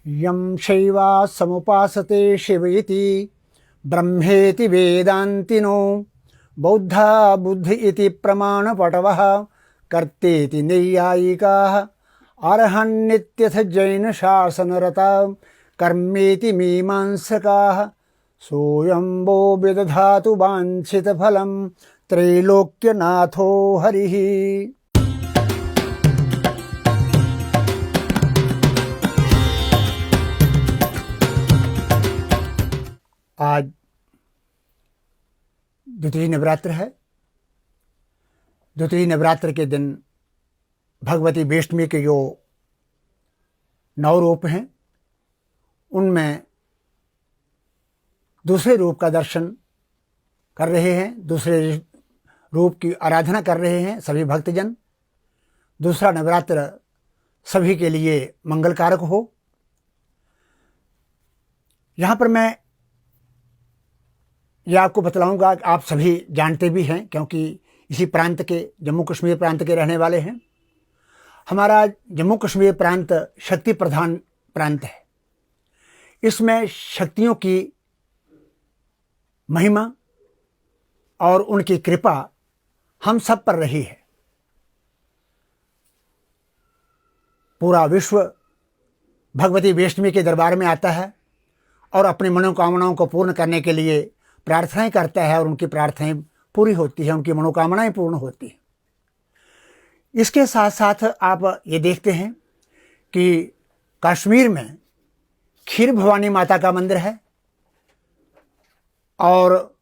यं शैवा समुपासते शिव इति ब्रह्मेति वेदान्तिनो बौद्धा बुद्धि इति प्रमाणपटवः कर्तेति नैयायिकाः अर्हन्नित्यथ जैन शासनरता कर्मेति मीमांसकाः सोऽयंबो विदधातु वाञ्छितफलं त्रैलोक्यनाथो हरिः। आज द्वितीय नवरात्र है। द्वितीय नवरात्र के दिन भगवती वैष्णवी के जो 9 रूप हैं उनमें दूसरे रूप का दर्शन कर रहे हैं, दूसरे रूप की आराधना कर रहे हैं सभी भक्तजन। दूसरा नवरात्र सभी के लिए मंगलकारक हो। यहाँ पर मैं यह आपको बतलाऊंगा, आप सभी जानते भी हैं क्योंकि इसी प्रांत के, जम्मू कश्मीर प्रांत के रहने वाले हैं। हमारा जम्मू कश्मीर प्रांत शक्ति प्रधान प्रांत है। इसमें शक्तियों की महिमा और उनकी कृपा हम सब पर रही है। पूरा विश्व भगवती वैष्णवी के दरबार में आता है और अपनी मनोकामनाओं को पूर्ण करने के लिए प्रार्थनाएं करता है और उनकी प्रार्थनाएं पूरी होती है, उनकी मनोकामनाएं पूर्ण होती हैं। इसके साथ साथ आप ये देखते हैं कि कश्मीर में खीर भवानी माता का मंदिर है और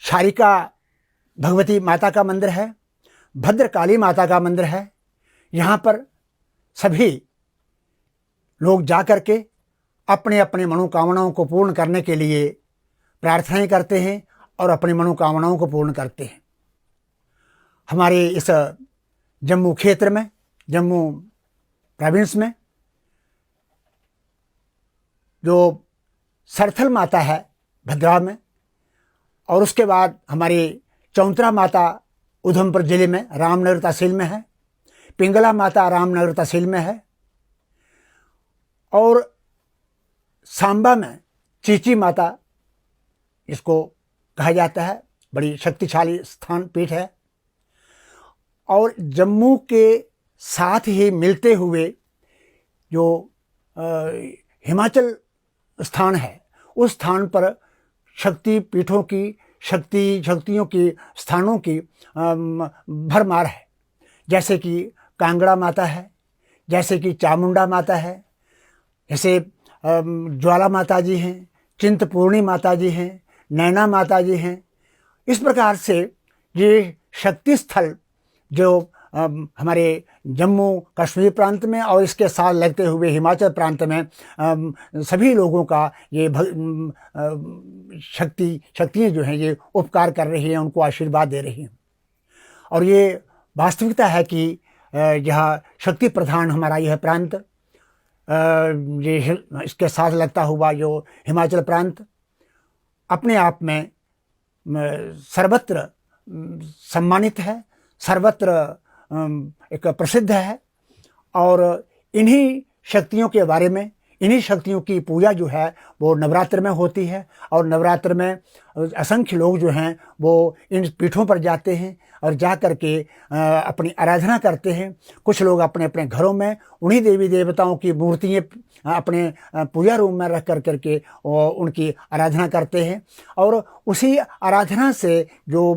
शारिका भगवती माता का मंदिर है, भद्रकाली माता का मंदिर है। यहाँ पर सभी लोग जा कर के अपने अपने मनोकामनाओं को पूर्ण करने के लिए प्रार्थनाएं करते हैं और अपनी मनोकामनाओं को पूर्ण करते हैं। हमारे इस जम्मू क्षेत्र में, जम्मू प्रोविंस में जो सरथल माता है भद्रा में, और उसके बाद हमारी चौंतरा माता उधमपुर जिले में रामनगर तहसील में है, पिंगला माता रामनगर तहसील में है, और सांबा में चीची माता इसको कहा जाता है, बड़ी शक्तिशाली स्थान पीठ है। और जम्मू के साथ ही मिलते हुए जो हिमाचल स्थान है, उस स्थान पर शक्ति पीठों की, शक्तियों की स्थानों की भरमार है। जैसे कि कांगड़ा माता है, जैसे कि चामुंडा माता है, जैसे ज्वाला माता जी हैं, चिंतपूर्णी माता जी हैं, नैना माता जी हैं। इस प्रकार से ये शक्ति स्थल जो हमारे जम्मू कश्मीर प्रांत में और इसके साथ लगते हुए हिमाचल प्रांत में सभी लोगों का ये शक्तियाँ जो हैं ये उपकार कर रही हैं, उनको आशीर्वाद दे रही हैं। और ये वास्तविकता है कि यह शक्ति प्रधान हमारा यह प्रांत, ये इसके साथ लगता हुआ जो हिमाचल प्रांत अपने आप में सर्वत्र सम्मानित है, सर्वत्र एक प्रसिद्ध है। और इन्हीं शक्तियों के बारे में, इन्हीं शक्तियों की पूजा जो है वो नवरात्र में होती है। और नवरात्र में असंख्य लोग जो हैं वो इन पीठों पर जाते हैं और जा कर के अपनी आराधना करते हैं। कुछ लोग अपने अपने घरों में उन्हीं देवी देवताओं की मूर्तियाँ अपने पूजा रूम में रख कर करके उनकी आराधना करते हैं और उसी आराधना से जो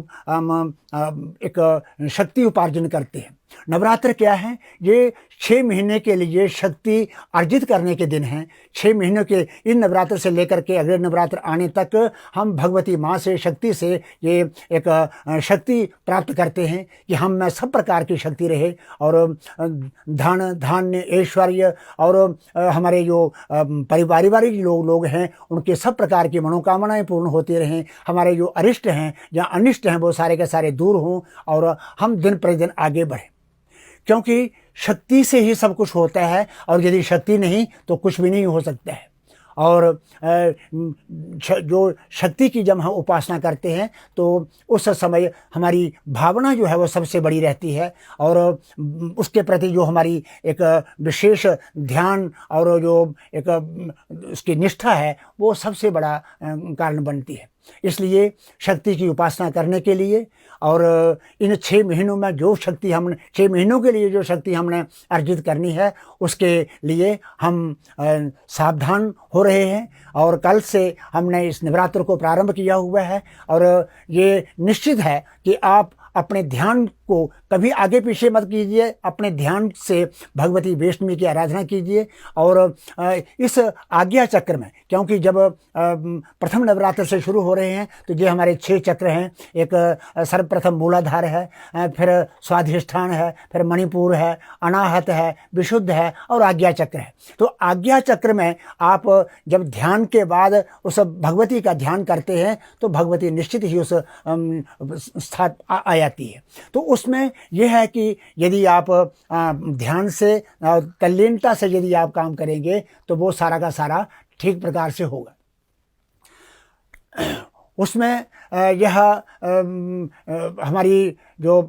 एक शक्ति उपार्जन करते हैं। नवरात्र क्या है? ये 6 महीने के लिए शक्ति अर्जित करने के दिन हैं। 6 महीनों के इन नवरात्र से लेकर के अगले नवरात्र आने तक हम भगवती माँ से, शक्ति से ये एक शक्ति प्राप्त करते हैं कि हम में सब प्रकार की शक्ति रहे और धन, धान्य, ऐश्वर्य और हमारे जो पारिवारिक लोग हैं उनके सब प्रकार की मनोकामनाएं पूर्ण होती रहें। हमारे जो अरिष्ट हैं या अनिष्ट हैं वो सारे के सारे दूर हों और हम दिन प्रतिदिन आगे बढ़ें, क्योंकि शक्ति से ही सब कुछ होता है और यदि शक्ति नहीं तो कुछ भी नहीं हो सकता है। और जो शक्ति की जब हम उपासना करते हैं तो उस समय हमारी भावना जो है वो सबसे बड़ी रहती है, और उसके प्रति जो हमारी एक विशेष ध्यान और जो एक उसकी निष्ठा है वो सबसे बड़ा कारण बनती है। इसलिए शक्ति की उपासना करने के लिए और इन 6 महीनों में जो शक्ति हमने 6 महीनों के लिए जो शक्ति हमने अर्जित करनी है उसके लिए हम सावधान हो रहे हैं। और कल से हमने इस नवरात्र को प्रारंभ किया हुआ है, और ये निश्चित है कि आप अपने ध्यान को कभी आगे पीछे मत कीजिए, अपने ध्यान से भगवती वैष्णवी की आराधना कीजिए। और इस आज्ञा चक्र में, क्योंकि जब प्रथम नवरात्र से शुरू हो रहे हैं तो ये हमारे 6 चक्र हैं। एक सर्वप्रथम मूलाधार है, फिर स्वाधिष्ठान है, फिर मणिपुर है, अनाहत है, विशुद्ध है और आज्ञा चक्र है। तो आज्ञा चक्र में आप जब ध्यान के बाद उस भगवती का ध्यान करते हैं तो भगवती निश्चित ही उस स्थान आ जाती है। तो उसमें यह है कि यदि आप ध्यान से तल्लीनता से यदि आप काम करेंगे तो वो सारा का सारा ठीक प्रकार से होगा। उसमें यह हमारी जो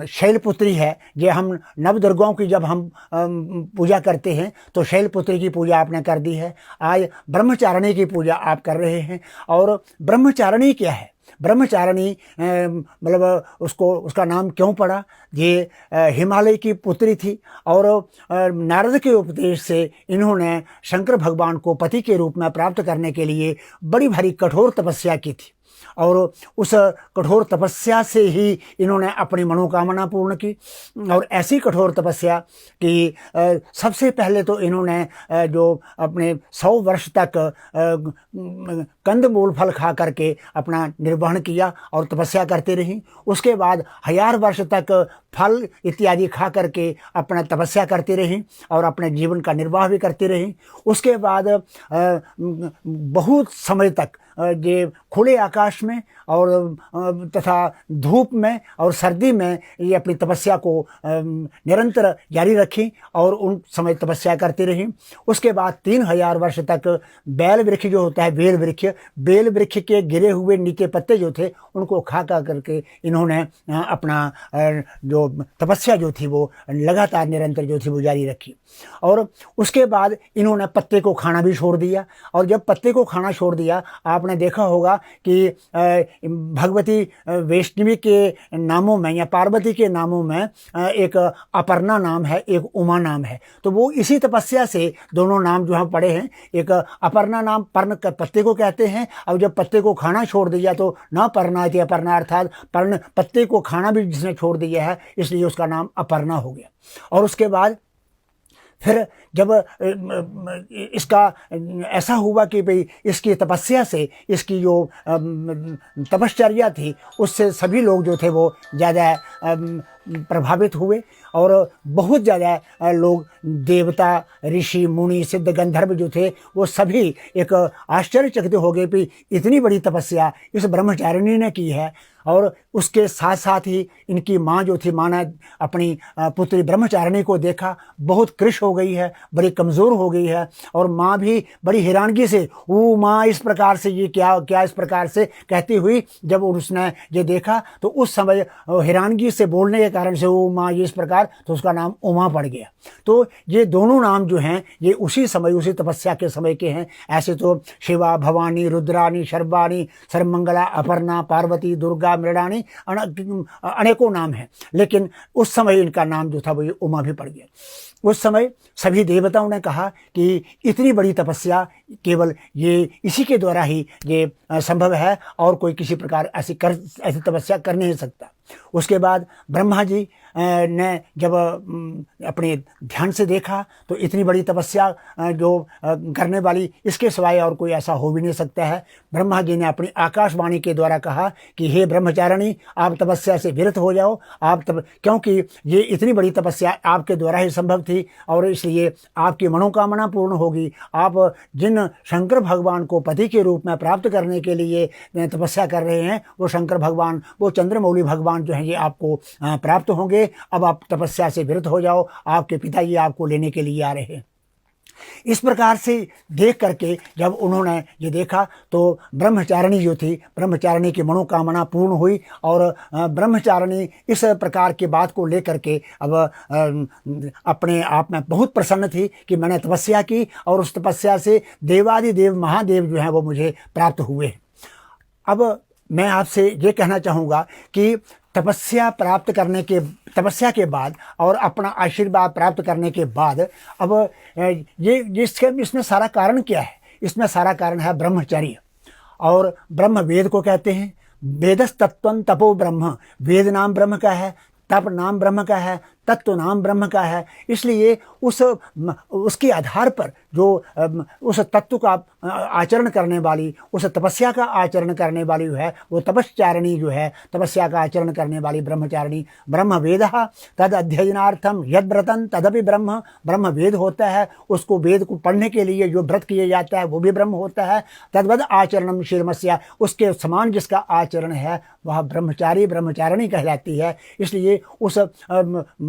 शैलपुत्री है, ये हम नवदुर्गाओं की जब हम पूजा करते हैं तो शैलपुत्री की पूजा आपने कर दी है। आज ब्रह्मचारिणी की पूजा आप कर रहे हैं। और ब्रह्मचारिणी क्या है? ब्रह्मचारिणी मतलब उसका नाम क्यों पड़ा? ये हिमालय की पुत्री थी और नारद के उपदेश से इन्होंने शंकर भगवान को पति के रूप में प्राप्त करने के लिए बड़ी भारी कठोर तपस्या की थी। और उस कठोर तपस्या से ही इन्होंने अपनी मनोकामना पूर्ण की। और ऐसी कठोर तपस्या कि सबसे पहले तो इन्होंने जो अपने 100 वर्ष तक कंदमूल फल खा करके अपना निर्वहन किया और तपस्या करते रही। उसके बाद 1000 वर्ष तक फल इत्यादि खा करके अपना तपस्या करती रही और अपने जीवन का निर्वाह भी करती रही। उसके बाद बहुत समय तक ये खुले आकाश में और तथा धूप में और सर्दी में ये अपनी तपस्या को निरंतर जारी रखी और उन समय तपस्या करती रही। उसके बाद 3000 वर्ष तक बेल वृक्ष जो होता है, बेल वृक्ष के गिरे हुए नीचे पत्ते जो थे उनको खा करके इन्होंने अपना जो तपस्या जो थी वो लगातार निरंतर जो थी वो जारी रखी। और उसके बाद इन्होंने पत्ते को खाना भी छोड़ दिया। और जब पत्ते को खाना छोड़ दिया, आपने देखा होगा कि भगवती वैष्णवी के नामों में या पार्वती के नामों में एक अपर्णा नाम है, एक उमा नाम है। तो वो इसी तपस्या से दोनों नाम जो हम पढ़े हैं, एक अपर्णा नाम पर्ण पत्ते को कहते हैं, और जब पत्ते को खाना छोड़ दिया तो न पर्णा थी अपर्णा, अर्थात पर्ण पत्ते को खाना भी जिसने छोड़ दिया है इसलिए उसका नाम अपर्णा हो गया। और उसके बाद फिर जब इसका ऐसा हुआ कि भाई इसकी तपस्या से, इसकी जो तपश्चर्या थी उससे सभी लोग जो थे वो ज़्यादा प्रभावित हुए और बहुत ज़्यादा लोग, देवता, ऋषि, मुनि, सिद्ध, गंधर्व जो थे वो सभी एक आश्चर्यचकित हो गए कि इतनी बड़ी तपस्या इस ब्रह्मचारिणी ने की है। और उसके साथ साथ ही इनकी माँ जो थी, माँ ने अपनी पुत्री ब्रह्मचारिणी को देखा, बहुत कृश हो गई है, बड़ी कमज़ोर हो गई है। और माँ भी बड़ी हैरानगी से, वो माँ इस प्रकार से ये क्या इस प्रकार से कहती हुई जब उसने ये देखा तो उस समय हैरानगी से बोलने के कारण से वो माँ ये इस प्रकार, तो उसका नाम उमा पड़ गया। तो ये दोनों नाम जो हैं ये उसी समय, उसी तपस्या के समय के हैं। ऐसे तो शिवा, भवानी, रुद्राणी, शर्वाणी, सर्वमंगला, अपर्णा, पार्वती, दुर्गा, मृडानी अनेकों नाम हैं, लेकिन उस समय इनका नाम जो था वो ये उमा भी पड़ गया। उस समय सभी देवताओं ने कहा कि इतनी बड़ी तपस्या केवल ये इसी के द्वारा ही ये संभव है और कोई किसी प्रकार ऐसी तपस्या कर नहीं सकता। उसके बाद ब्रह्मा जी ने जब अपने ध्यान से देखा तो इतनी बड़ी तपस्या जो करने वाली, इसके सिवाय और कोई ऐसा हो भी नहीं सकता है। ब्रह्मा जी ने अपनी आकाशवाणी के द्वारा कहा कि हे ब्रह्मचारिणी, आप तपस्या से विरत हो जाओ, क्योंकि ये इतनी बड़ी तपस्या आपके द्वारा ही संभव थी और इसलिए आपकी मनोकामना पूर्ण होगी। आप जिन शंकर भगवान को पति के रूप में प्राप्त करने के लिए तपस्या कर रहे हैं वो शंकर भगवान, वो चंद्रमौली भगवान जो हैं ये आपको प्राप्त होंगे। अब आप तपस्या से विरत हो जाओ, आपके पिताजी आपको लेने के लिए आ रहे हैं। इस प्रकार से देख करके जब उन्होंने ये देखा तो ब्रह्मचारिणी जो थी, ब्रह्मचारिणी की मनोकामना पूर्ण हुई और ब्रह्मचारिणी इस प्रकार की बात को लेकर के अब अपने आप में बहुत प्रसन्न थी कि मैंने तपस्या की और उस तपस्या से देवादिदेव महादेव जो हैं वो मुझे प्राप्त हुए। अब मैं आपसे ये कहना चाहूँगा कि तपस्या के बाद और अपना आशीर्वाद प्राप्त करने के बाद अब इसमें सारा कारण क्या है? इसमें सारा कारण है ब्रह्मचर्य। और ब्रह्म वेद को कहते हैं, वेदस्तत्वं तपो ब्रह्म, वेद नाम ब्रह्म का है, तप नाम ब्रह्म का है, तत्व नाम ब्रह्म का है। इसलिए उसके आधार पर जो उस तत्व का आचरण करने वाली, उस तपस्या का आचरण करने वाली जो है वो तपश्चारिणी जो है, तपस्या का आचरण करने वाली ब्रह्मचारिणी। ब्रह्म वेद तद अध्ययनार्थम यद व्रतन तदपि ब्रह्म, ब्रह्म वेद होता है, उसको वेद को पढ़ने के लिए जो व्रत किया जाता है वो भी ब्रह्म होता है। तद्वद आचरणम शीर्मस्या, उसके समान जिसका आचरण है वह ब्रह्मचारी ब्रह्मचारिणी कहलाती है। इसलिए उस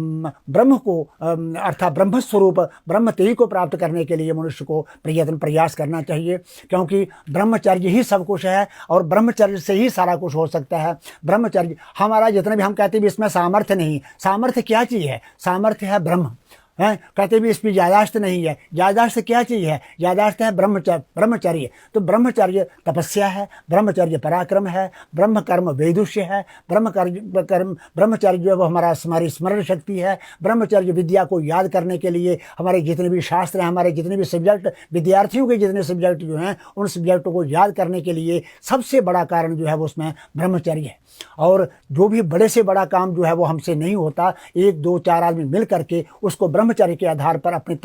ब्रह्म को अर्थात ब्रह्म स्वरूप ब्रह्म तेज को प्राप्त करने के लिए मनुष्य को प्रयास करना चाहिए, क्योंकि ब्रह्मचर्य ही सब कुछ है और ब्रह्मचर्य से ही सारा कुछ हो सकता है। ब्रह्मचर्य हमारा जितना भी हम कहते भी इसमें सामर्थ्य नहीं, सामर्थ्य क्या चीज़ है? सामर्थ्य है ब्रह्म है, कहते भी इसमें यादाश्त नहीं है, यादाश्त क्या चीज़ है? यादाश्त है ब्रह्मचर्य। तो ब्रह्मचर्य तपस्या है, ब्रह्मचर्य पराक्रम है, ब्रह्म कर्म वैदुष्य है, ब्रह्मचर्य जो है वो हमारी स्मरण शक्ति है। ब्रह्मचर्य विद्या को याद करने के लिए हमारे जितने भी शास्त्र हैं, हमारे जितने भी सब्जेक्ट, विद्यार्थियों के जितने सब्जेक्ट जो हैं उन सब्जेक्टों को याद करने के लिए सबसे बड़ा कारण जो है वो उसमें ब्रह्मचर्य है। और जो भी बड़े से बड़ा काम जो है वो हमसे नहीं होता, 1 2 4 आदमी मिल करके उसको ब्रह्मचर्य के आधार पर अपनी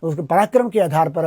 उसके पराक्रम के आधार पर,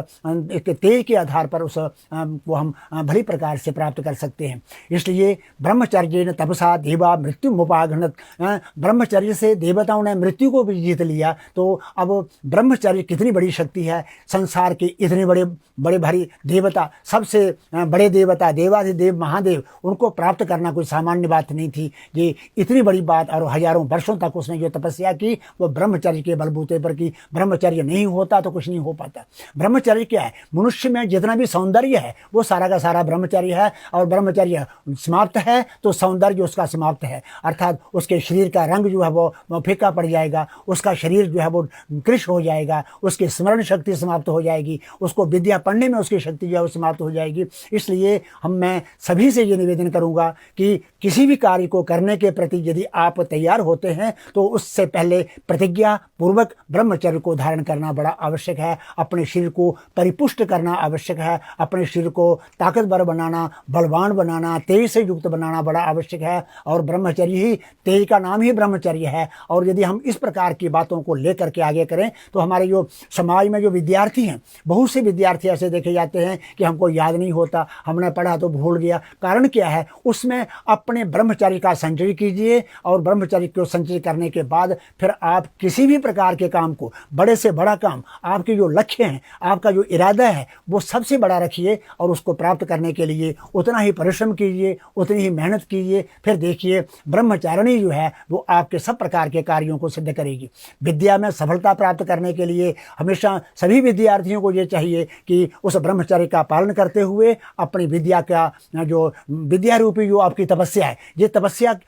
एक तेज के आधार पर वो हम भली प्रकार से प्राप्त कर सकते हैं। इसलिए ब्रह्मचर्य ने तपसा देवा मृत्यु मुपाघनत, ब्रह्मचर्य से देवताओं ने मृत्यु को भी जीत लिया। तो अब ब्रह्मचर्य कितनी बड़ी शक्ति है। संसार के इतने बड़े भारी देवता, सबसे बड़े देवता देवाधिदेव महादेव, उनको प्राप्त करना कोई सामान्य बात नहीं थी। ये इतनी बड़ी बात, और हजारों वर्षों तक उसने जो तपस्या की वो ब्रह्मचर्य के बलबूते पर की। ब्रह्मचर्य नहीं होता तो कुछ नहीं हो पाता। ब्रह्मचर्य क्या है? मनुष्य में जितना भी सौंदर्य है वो सारा का सारा ब्रह्मचर्य है, और ब्रह्मचर्य समाप्त है तो सौंदर्य उसका समाप्त है। अर्थात उसके शरीर का रंग जो है वो फीका पड़ जाएगा, उसका शरीर जो है वो कृश हो जाएगा, उसकी स्मरण शक्ति समाप्त हो जाएगी, उसको विद्या पढ़ने में उसकी शक्ति जो है वो समाप्त हो जाएगी। इसलिए मैं सभी से ये निवेदन करूंगा कि किसी भी कार्य को करने के प्रति यदि आप तैयार होते हैं तो उससे पहले प्रतिज्ञा पूर्वक ब्रह्मचर्य को धारण करना बड़ा आवश्यक है। अपने शरीर को परिपुष्ट करना आवश्यक है, अपने शरीर को ताकतवर बनाना, बलवान बनाना, तेज से युक्त बनाना बड़ा आवश्यक है। और ब्रह्मचर्य ही, तेज का नाम ही ब्रह्मचर्य है। और यदि हम इस प्रकार की बातों को लेकर के आगे करें तो हमारे जो समाज में जो विद्यार्थी हैं, बहुत से विद्यार्थी ऐसे देखे जाते हैं कि हमको याद नहीं होता, हमने पढ़ा तो भूल गया। कारण क्या है? उसमें अपने ब्रह्मचर्य का संचय कीजिए, और ब्रह्मचर्य को संचय करने के बाद फिर आप किसी भी प्रकार के काम को, बड़े से बड़ा काम, आपके जो लक्ष्य हैं, आपका जो इरादा है वो सबसे बड़ा रखिए, और उसको प्राप्त करने के लिए उतना ही परिश्रम कीजिए, उतनी ही मेहनत कीजिए। फिर देखिए ब्रह्मचारिणी जो है वो आपके सब प्रकार के कार्यों को सिद्ध करेगी। विद्या में सफलता प्राप्त करने के लिए हमेशा सभी विद्यार्थियों को ये चाहिए कि उस ब्रह्मचर्य का पालन करते हुए अपनी विद्या का जो विद्या रूपी जो आपकी तपस्या है, ये तपस्या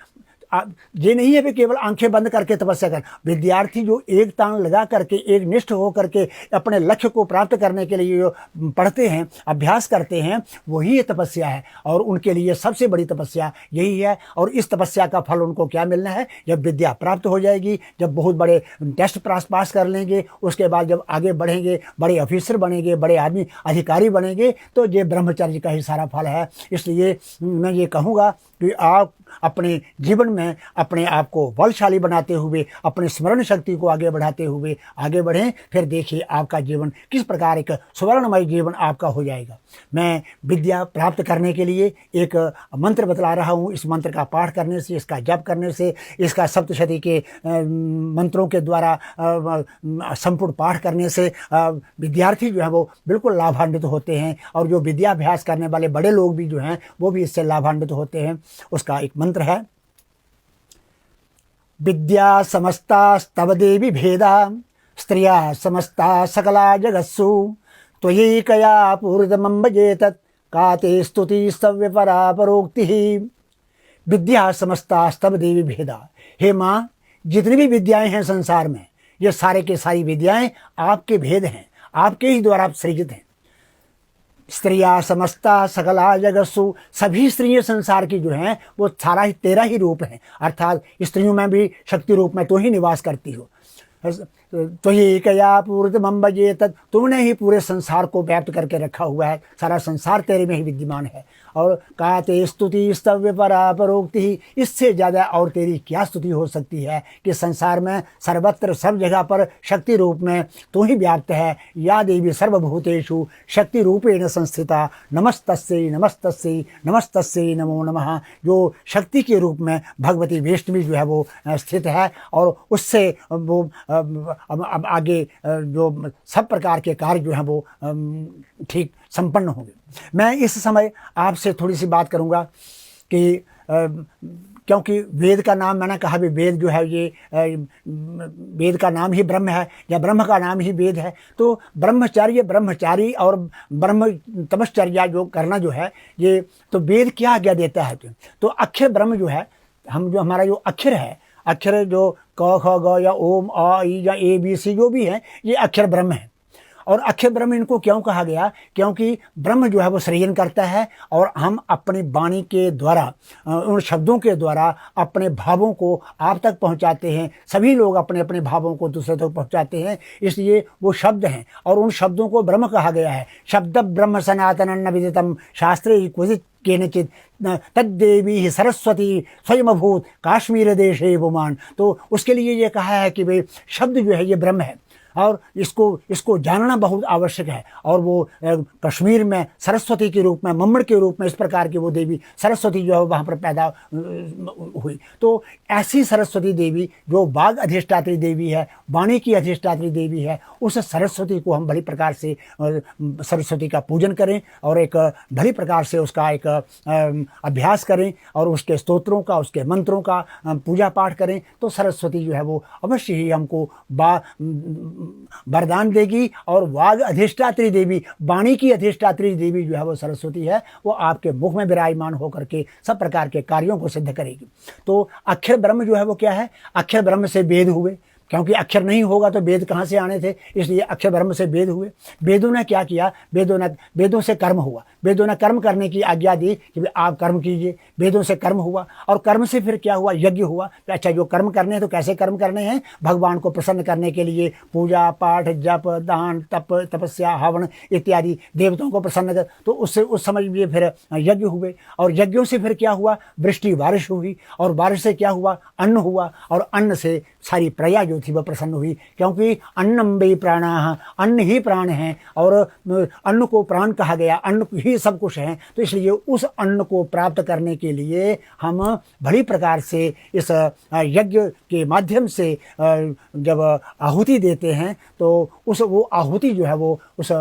ये नहीं है कि केवल आंखें बंद करके तपस्या कर। विद्यार्थी जो एक तान लगा करके, एक निष्ठ हो करके अपने लक्ष्य को प्राप्त करने के लिए जो पढ़ते हैं, अभ्यास करते हैं, वही ये तपस्या है। और उनके लिए सबसे बड़ी तपस्या यही है। और इस तपस्या का फल उनको क्या मिलना है? जब विद्या प्राप्त हो जाएगी, जब बहुत बड़े टेस्ट पास कर लेंगे, उसके बाद जब आगे बढ़ेंगे, बड़े ऑफिसर बनेंगे, बड़े आदमी अधिकारी बनेंगे, तो ये ब्रह्मचर्य का ही सारा फल है। इसलिए मैं ये कहूँगा कि आप अपने जीवन में अपने आप को बलशाली बनाते हुए, अपने स्मरण शक्ति को आगे बढ़ाते हुए आगे बढ़ें। फिर देखिए आपका जीवन किस प्रकार एक सुवर्णमय जीवन आपका हो जाएगा। मैं विद्या प्राप्त करने के लिए एक मंत्र बतला रहा हूँ। इस मंत्र का पाठ करने से, इसका जप करने से, इसका सप्तशती के मंत्रों के द्वारा संपूर्ण पाठ करने से विद्यार्थी जो है वो बिल्कुल लाभान्वित होते हैं, और जो विद्याभ्यास करने वाले बड़े लोग भी जो हैं वो भी इससे लाभान्वित होते हैं। उसका एक मंत्र है, विद्या समस्ता स्तव देवी भेदा स्त्रिया समस्ता सकला जगत्सु त्वयैकया पूरितमं भजेतत् का ते स्तुति स्तव्य परा परोक्तिः विद्या समस्ता स्तव देवी भेदा। हे माँ, जितनी भी विद्याएं हैं संसार में, ये सारे के सारी विद्याएं आपके भेद हैं, आपके ही द्वारा सृजित हैं। स्त्रिया समस्ता सकला जगत्सु, सभी स्त्रियां संसार की जो हैं वो सारा ही तेरा ही रूप है, अर्थात स्त्रियों में भी शक्ति रूप में तो ही निवास करती हो। तो ये कया पूर्णमं भजेतत्, तुमने ही पूरे संसार को व्याप्त करके रखा हुआ है, सारा संसार तेरे में ही विद्यमान है। और काते स्तुति स्तव्य परा परोक्ति, इससे ज़्यादा और तेरी क्या स्तुति हो सकती है कि संसार में सर्वत्र सब जगह पर शक्ति रूप में तू ही व्याप्त है। या देवी सर्वभूतेषु शक्ति रूपेण संस्थिता नमस्तस्यै नमस्तस्यै नमस्तस्यै नमो नमः। जो शक्ति के रूप में भगवती वैष्णवी जो है वो स्थित है, और उससे वो अब आगे जो सब प्रकार के कार्य जो हैं वो ठीक संपन्न होंगे। मैं इस समय आपसे थोड़ी सी बात करूंगा कि क्योंकि वेद का नाम, मैंने कहा भी वेद जो है ये वेद का नाम ही ब्रह्म है, या ब्रह्म का नाम ही वेद है। तो ब्रह्मचर्य, ब्रह्मचारी और ब्रह्म तपश्चर्या जो करना जो है, ये तो वेद क्या आज्ञा देता है। तो अक्षर ब्रह्म जो है, हम जो हमारा जो अक्षर है, अक्षर जो क ख ग या ओम अ ई या ए बी सी जो भी है, ये अक्षर ब्रह्म है। और अक्षर ब्रह्म इनको क्यों कहा गया? क्योंकि ब्रह्म जो है वो सृजन करता है, और हम अपनी वाणी के द्वारा, उन शब्दों के द्वारा अपने भावों को आप तक पहुंचाते हैं। सभी लोग अपने अपने भावों को दूसरे तक पहुंचाते हैं, इसलिए वो शब्द हैं, और उन शब्दों को ब्रह्म कहा गया है। शब्द ब्रह्म सनातन न विदितम शास्त्रे क्वचित् केनचित् तद्देवी ही सरस्वती स्वयंभूत काश्मीर देशे पुमान्। तो उसके लिए ये कहा है कि भाई शब्द जो है ये ब्रह्म है, और इसको जानना बहुत आवश्यक है। और वो कश्मीर में सरस्वती के रूप में, मम्मड़ के रूप में, इस प्रकार की वो देवी सरस्वती जो है वहाँ पर पैदा हुई। तो ऐसी सरस्वती देवी जो वाग अधिष्ठात्री देवी है, वाणी की अधिष्ठात्री देवी है, उस सरस्वती को हम बड़ी प्रकार से सरस्वती का पूजन करें, और एक भली प्रकार से उसका एक अभ्यास करें, और उसके स्तोत्रों का, उसके मंत्रों का पूजा पाठ करें। तो सरस्वती जो है वो अवश्य ही हमको वरदान देगी। और वाग अधिष्ठात्री देवी, वाणी की अधिष्ठात्री देवी जो है वो सरस्वती है, वो आपके मुख में विराजमान होकर के सब प्रकार के कार्यों को सिद्ध करेगी। तो अक्षर ब्रह्म जो है वो क्या है? अक्षर ब्रह्म से वेद हुए, क्योंकि अक्षर नहीं होगा तो वेद कहाँ से आने थे, इसलिए अक्षर ब्रह्म से वेद हुए। वेदों ने क्या किया? वेदों से कर्म हुआ। वेदों ने कर्म करने की आज्ञा दी कि आप कर्म कीजिए। वेदों से कर्म हुआ, और कर्म से फिर क्या हुआ? यज्ञ हुआ। तो अच्छा, जो कर्म करने हैं तो कैसे कर्म करने हैं? भगवान को प्रसन्न करने के लिए पूजा पाठ, जप, दान, तप, तपस्या, हवन इत्यादि देवताओं को प्रसन्न कर, तो उससे उस समय ये फिर यज्ञ हुए। और यज्ञों से फिर क्या हुआ? वृष्टि, बारिश हुई, और बारिश से क्या हुआ? अन्न हुआ, और अन्न से सारी प्रजा जो थी वह प्रसन्न हुई, क्योंकि अन्नम वै प्राणाः, अन्न ही प्राण है, और अन्न को प्राण कहा गया, अन्न ही सब कुछ है। तो इसलिए उस अन्न को प्राप्त करने के लिए हम बड़ी प्रकार से इस यज्ञ के माध्यम से जब आहुति देते हैं, तो वो आहुति जो है वो उस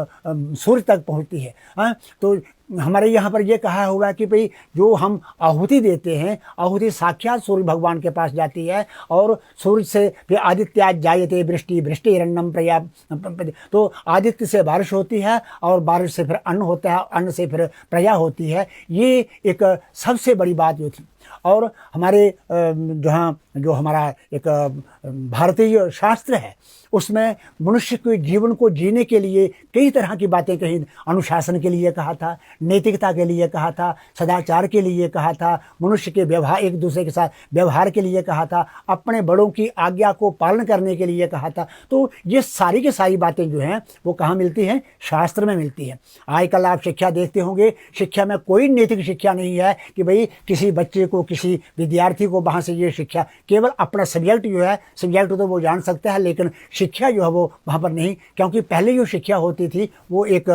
सूर्य तक पहुंचती है। तो हमारे यहाँ पर ये कहा होगा कि भाई जो हम आहुति देते हैं, आहुति साक्षात सूर्य भगवान के पास जाती है, और सूर्य से फिर आदित्य जायते वृष्टि, वृष्टिरन्नम प्रया, तो आदित्य से बारिश होती है, और बारिश से फिर अन्न होता है, अन्न से फिर प्रया होती है। ये एक सबसे बड़ी बात जो थी। और हमारे जो हमारा एक भारतीय शास्त्र है, उसमें मनुष्य के जीवन को जीने के लिए कई तरह की बातें कही। अनुशासन के लिए कहा था, नैतिकता के लिए कहा था, सदाचार के लिए कहा था, मनुष्य के व्यवहार, एक दूसरे के साथ व्यवहार के लिए कहा था, अपने बड़ों की आज्ञा को पालन करने के लिए कहा था। तो ये सारी की सारी बातें जो हैं वो कहाँ मिलती हैं? शास्त्र में मिलती हैं। आजकल आप शिक्षा देखते होंगे, शिक्षा में कोई नैतिक शिक्षा नहीं है कि भाई किसी बच्चे को, किसी विद्यार्थी को वहाँ से ये शिक्षा, केवल अपना सब्जेक्ट जो है, सब्जेक्ट तो वो जान सकता है, लेकिन शिक्षा जो है वो वहाँ पर नहीं। क्योंकि पहले जो शिक्षा होती थी वो एक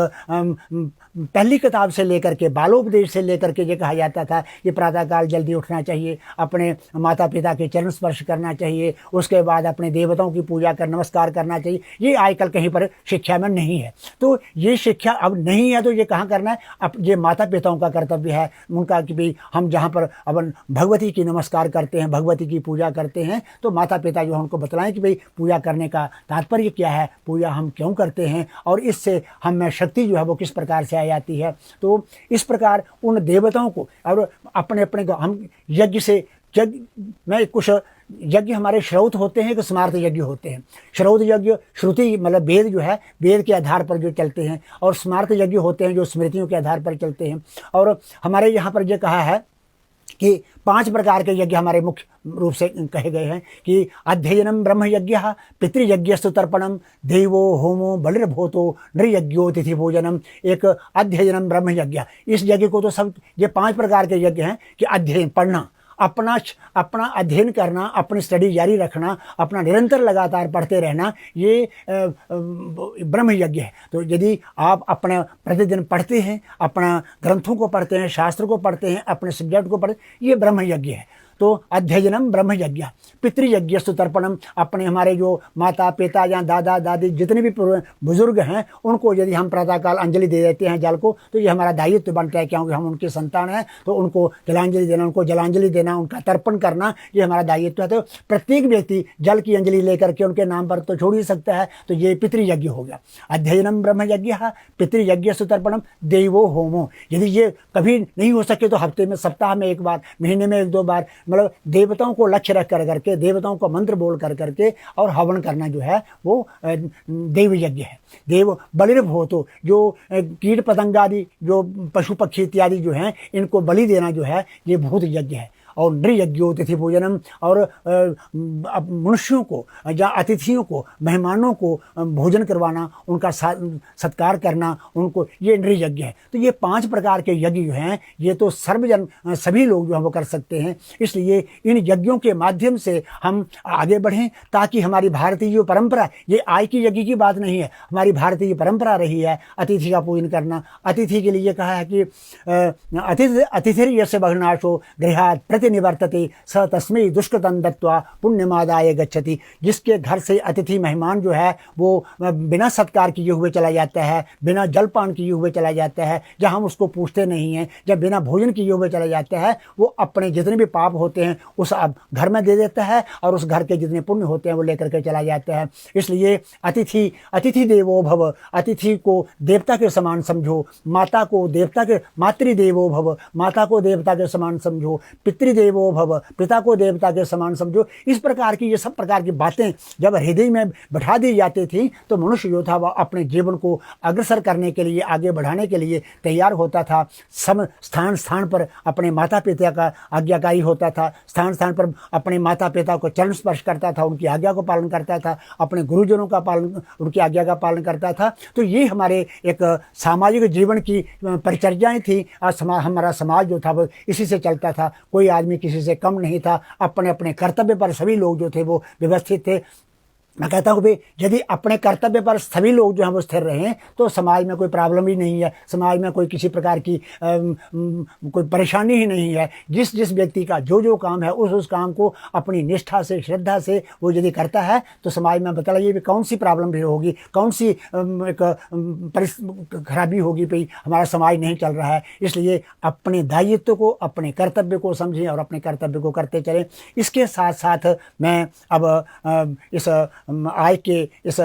पहली किताब से लेकर के, बालोपदेश से लेकर के ये कहा जाता था कि प्रातःकाल जल्दी उठना चाहिए, अपने माता पिता के चरण स्पर्श करना चाहिए, उसके बाद अपने देवताओं की पूजा कर नमस्कार करना चाहिए। ये आजकल कहीं पर शिक्षा में नहीं है। तो ये शिक्षा अब नहीं है, तो ये कहाँ करना है? अब ये माता पिताओं का कर्तव्य है उनका कि भाई हम जहाँ पर अपन भगवती की नमस्कार करते हैं, भगवती की पूजा करते हैं, तो माता पिता जो हमको बतलाएं कि भाई पूजा करने का तात्पर्य क्या है, पूजा हम क्यों करते हैं और इससे हम में शक्ति जो है वो किस प्रकार से आ जाती है। तो इस प्रकार उन देवताओं को और अपने अपने हम यज्ञ से में कुछ यज्ञ हमारे श्रौत होते हैं कि स्मार्त यज्ञ होते हैं। श्रौत यज्ञ श्रुति मतलब वेद जो है, वेद के आधार पर जो चलते हैं, और स्मार्त यज्ञ होते हैं जो स्मृतियों के आधार पर चलते हैं। और हमारे यहाँ पर जो कहा है कि 5 प्रकार के यज्ञ हमारे मुख्य रूप से कहे गए हैं कि अध्ययनम ब्रह्म यज्ञ, पितृयज्ञस्तु तर्पणम, देवो होमो बलिर्भूतो नृयज्ञो तिथि भोजनम। एक अध्ययनम ब्रह्म यज्ञ, इस यज्ञ को तो सब ये 5 प्रकार के यज्ञ हैं कि अध्ययन पढ़ना, अपना अध्ययन करना, अपनी स्टडी जारी रखना, अपना निरंतर लगातार पढ़ते रहना, ये ब्रह्म यज्ञ है। तो यदि आप अपने प्रतिदिन पढ़ते हैं, अपना ग्रंथों को पढ़ते हैं, शास्त्र को पढ़ते हैं, अपने सब्जेक्ट को पढ़ते हैं, ये ब्रह्म यज्ञ है। तो अध्ययनम ब्रह्म यज्ञ, पितृयज्ञस्तु तर्पणम, अपने हमारे जो माता पिता या दादा दादी जितने भी बुजुर्ग हैं उनको यदि हम प्रातःकाल अंजलि दे देते हैं जल को, तो ये हमारा दायित्व बनता है, क्योंकि हम उनके संतान हैं। तो उनको जलांजलि देना, उनको जलांजलि देना, उनका तर्पण करना, ये हमारा दायित्व है। तो प्रत्येक व्यक्ति जल की अंजलि लेकर के उनके नाम पर तो छोड़ ही सकता है। तो ये पितृयज्ञ हो गया। अध्ययनम ब्रह्म यज्ञ, पितृयज्ञस्तु तर्पणम, देवो होमो, यदि ये कभी नहीं हो सके तो हफ्ते में, सप्ताह में एक बार, महीने में 1-2 बार, मतलब देवताओं को लक्ष्य रख कर करके, देवताओं को मंत्र बोल कर करके और हवन करना जो है वो देव यज्ञ है। देव बलिर्भूतो, जो कीट पतंग आदि, जो पशु पक्षी इत्यादि जो हैं, इनको बलि देना जो है ये भूत यज्ञ है। और नृयज्ञो तिथि भोजनम, और मनुष्यों को या अतिथियों को, मेहमानों को भोजन करवाना, उनका सत्कार करना, उनको, ये नृयज्ञ है। तो ये 5 प्रकार के यज्ञ जो हैं ये तो सर्वजन सभी लोग जो है वो कर सकते हैं। इसलिए इन यज्ञों के माध्यम से हम आगे बढ़ें, ताकि हमारी भारतीय जो परंपरा, ये आज की यज्ञ की बात नहीं है, हमारी भारतीय परंपरा रही है अतिथि का पूजन करना। अतिथि के लिए कहा है कि अतिथिर्यस्य बह्नाशो गृहात् निवर्तते स तस्मै दुष्कृतं दत्वा पुण्यमादाय गच्छति। जिसके घर से अतिथि मेहमान जो है वो बिना सत्कार किए हुए चला जाता है, बिना जलपान किए हुए चला जाता है, जहाँ हम उसको पूछते नहीं हैं, जब बिना भोजन किए हुए चला जाता है, वो अपने जितने भी पाप होते हैं उस घर में दे देता है, और उस घर के जितने पुण्य होते हैं वो लेकर के चला जाता है। इसलिए अतिथि देवो भव, अतिथि को देवता के समान समझो, माता को देवता के, मातृदेवो भव, माता को देवता के समान समझो, पितृदेवो भव, पिता को देवता के समान समझो। इस प्रकार की, ये सब प्रकार की बातें जब हृदय में बैठा दी जाती थी तो मनुष्य जो था वह अपने जीवन को अग्रसर करने के लिए, आगे बढ़ाने के लिए तैयार होता था। स्थान स्थान पर अपने माता पिता का आज्ञाकारी होता था, स्थान स्थान पर अपने माता पिता को चरण स्पर्श करता था, उनकी आज्ञा को पालन करता था, अपने गुरुजनों का पालन, उनकी आज्ञा का पालन करता था। तो ये हमारे एक सामाजिक जीवन की परिचर्याएं थी। हमारा समाज जो था वो इसी से चलता था। कोई आदमी किसी से कम नहीं था, अपने अपने कर्तव्य पर सभी लोग जो थे वो व्यवस्थित थे। मैं कहता हूँ भाई यदि अपने कर्तव्य पर सभी लोग जो हैं वो स्थिर रहें तो समाज में कोई प्रॉब्लम ही नहीं है, समाज में कोई किसी प्रकार की कोई परेशानी ही नहीं है। जिस जिस व्यक्ति का जो काम है उस काम को अपनी निष्ठा से, श्रद्धा से वो यदि करता है तो समाज में बताइए भी कौन सी प्रॉब्लम भी होगी, कौन सी एक खराबी होगी, भाई हमारा समाज नहीं चल रहा है। इसलिए अपने दायित्व को, अपने कर्तव्य को समझें और अपने कर्तव्य को करते चलें। इसके साथ साथ मैं अब इस आज के इस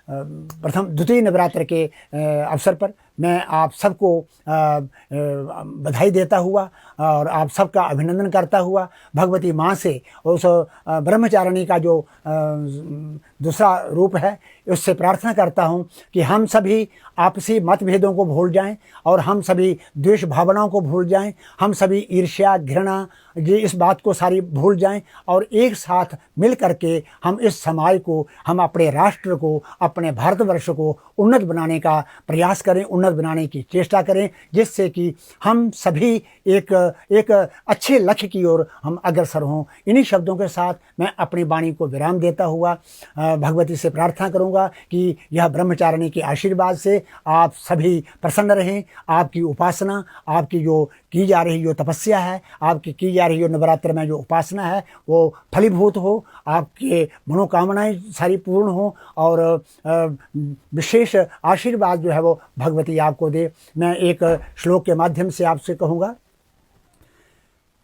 द्वितीय नवरात्र के अवसर पर मैं आप सबको बधाई देता हुआ और आप सबका अभिनंदन करता हुआ भगवती माँ से उस ब्रह्मचारिणी का जो दूसरा रूप है उससे प्रार्थना करता हूँ कि हम सभी आपसी मतभेदों को भूल जाएं और हम सभी द्वेष भावनाओं को भूल जाएं, हम सभी ईर्ष्या, घृणा, ये इस बात को सारी भूल जाएं और एक साथ मिल करके हम इस समाज को, हम अपने राष्ट्र को, अपने भारतवर्ष को उन्नत बनाने का प्रयास करें, उन्नत बनाने की चेष्टा करें, जिससे कि हम सभी एक अच्छे लक्ष्य की ओर हम अग्रसर हों। इन्हीं शब्दों के साथ मैं अपनी वाणी को विराम देता हुआ भगवती से प्रार्थना करूंगा कि यह ब्रह्मचारिणी के आशीर्वाद से आप सभी प्रसन्न रहें, आपकी उपासना, आपकी जो की जा रही जो तपस्या है, आपकी की जा रही जो नवरात्र में जो उपासना है वो फलीभूत हो, आपके मनोकामनाएं सारी पूर्ण हो और विशेष आशीर्वाद जो है वो भगवती आपको दे। मैं एक श्लोक के माध्यम से आपसे कहूँगा,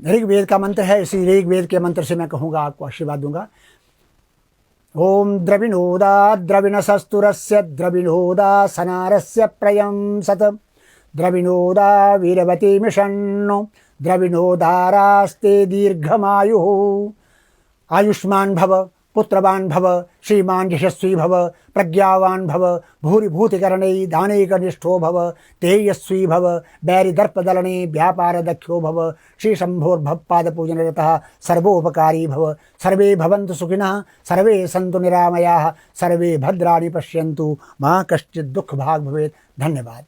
ऋग्वेद का मंत्र है, इसी ऋग्वेद के मंत्र से मैं कहूँगा, आपको आशीर्वाद दूंगा। ओम द्रविणोदा द्रविणसस्तुरस्य द्रविणोदा सनारस्य प्रयं सत द्रविणोदा वीरवती मिषन्नो द्रविणोदारास्ते दीर्घमायुः। आयुष्मान भव, पुत्रवान भव, श्रीमान यशस्वी भव, प्रज्ञावान भव, भूरिभूतिकरणे दानैकनिष्ठो भव, तेजस्वी भव, बैरिदर्पदलने व्यापारदक्षो भव, श्रीशम्भोर्भवपादपूजनरतः सर्वोपकारी भव। सर्वे भवन्तु सुखिनः, सर्वे सन्तु निरामयाः, सर्वे भद्राणि पश्यन्तु, मा कश्चित् दुःखभाग् भवेत्। धन्यवाद।